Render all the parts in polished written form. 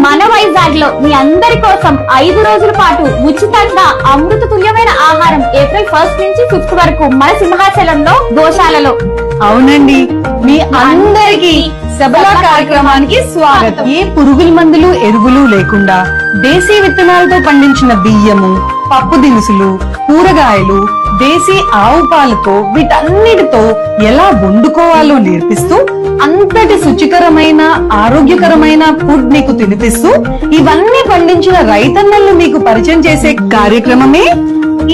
మన వైజాగ్ లో మీ అందరి కోసం 5 రోజుల పాటు ఉచితంగా అమృత తుల్యమైన ఆహారం ఏప్రిల్ 1 నుంచి 5 వరకు మన సింహాచలంలో గోశాలలో. అవునండి, మీ అందరికీ సబల కార్యక్రమానికి స్వాగతం. ఏ పురుగుల మందులు ఎరువులు లేకుండా దేశీ విత్తనాలతో పండించిన బియ్యము, పప్పు దినుసులు, కూరగాయలు, దేశీ ఆవు పాలతో వీటన్నిటితో ఎలా వండుకోవాలో నేర్పిస్తూ అంతటి శుచికరమైన ఆరోగ్యకరమైన ఫుడ్ మీకు తినిపిస్తూ ఇవన్నీ పండించిన రైతన్నలను మీకు పరిచయం చేసే కార్యక్రమమే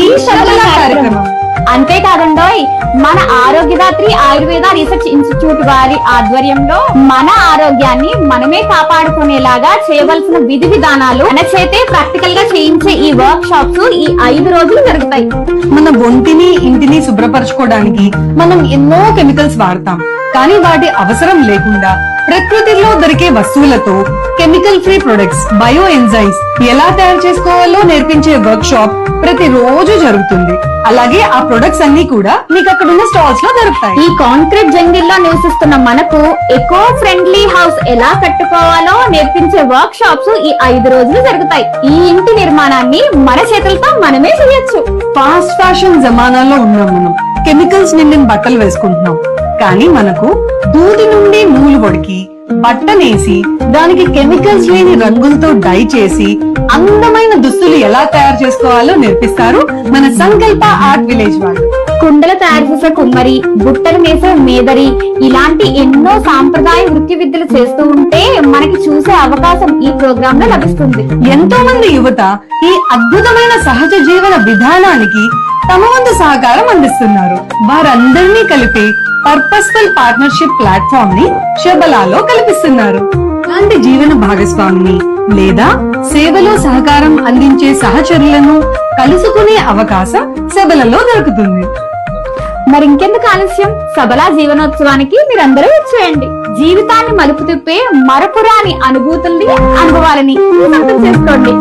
ఈ సబల కార్యక్రమం. అంతేకాదండోయ్, మన ఆరోగ్యదాత్రి ఆయుర్వేద రీసెర్చ్ ఇన్స్టిట్యూట్ వారి ఆధ్వర్యంలో మన ఆరోగ్యాన్ని మనమే కాపాడుకునేలాగా చేయవలసిన విధి విధానాలు మన చేతే ప్రాక్టికల్ గా చేయించే ఈ వర్క్ షాప్స్ ఈ 5 రోజులు జరుగుతాయి. మన ఒంటిని ఇంటిని శుభ్రపరచుకోవడానికి మనం ఎన్నో కెమికల్స్ వాడతాం, కానీ వాటి అవసరం లేకుండా ప్రకృతిలో దొరికే వస్తువులతో chemical free products, bio enzymes ఎలా తయారు చేసుకోవాలో నేర్పించే వర్క్ షాప్ ప్రతిరోజు జరుగుతుంది. అలాగే ఆ ప్రొడక్ట్స్ అన్ని కూడా మీకు అక్కడ ఉన్న స్టాల్స్ లో దొరుకుతాయి. ఈ కాంక్రీట్ జంగిల్లో నివసిస్తున్న మనకు ఎకో ఫ్రెండ్లీ హౌస్ ఎలా కట్టుకోవాలో నేర్పించే వర్క్ షాప్స్ ఈ 5 రోజులు జరుగుతాయి. ఈ ఇంటి నిర్మాణాన్ని మన చేతులతో మనమే చేయొచ్చు. ఫాస్ట్ ఫ్యాషన్ జమానాలో ఉన్నాం మనం. కెమికల్స్ నిండిన బట్టలు వేసుకుంటున్నాం, కానీ మనకు దూది నుండి నూలు వడికి బట్టనేసి దానికి కెమికల్స్ లేని రంగులతో డై చేసి అందమైన దుస్తులు ఎలా తయారు చేసుకోవాలో నేర్పిస్తారు మన సంకల్ప ఆర్ట్ విలేజ్ వాళ్ళు. కుండలు తయారు చేసే కుమ్మరి, బుట్టలు వేసే మేదరి, ఇలాంటి ఎన్నో సాంప్రదాయ వృత్తి విద్యలు చేస్తూ ఉంటే మనకి చూసే అవకాశం ఈ ప్రోగ్రామ్ లో లభిస్తుంది. ఎంతో మంది యువత ఈ అద్భుతమైన సహజ జీవన విధానానికి తమ వంతు సహకారం అందిస్తున్నారు. వారందరినీ కలిపి పర్పస్ఫుల్ పార్ట్నర్షిప్ ప్లాట్ఫామ్ ని శబలాలో కల్పిస్తున్నారు. అలాంటి జీవన భాగస్వామిని లేదా సేవలో సహకారం అందించే సహచరులను కలుసుకునే అవకాశం శబలలో దొరుకుతుంది. మరి ఇంకెందుకు ఆలస్యం, సబలా జీవనోత్సవానికి మీరందరూ వచ్చేయండి. జీవితాన్ని మలుపు తిప్పే మరపురాని అనుభూతుల్ని, అనుభవాలని సొంతం చేసుకోండి.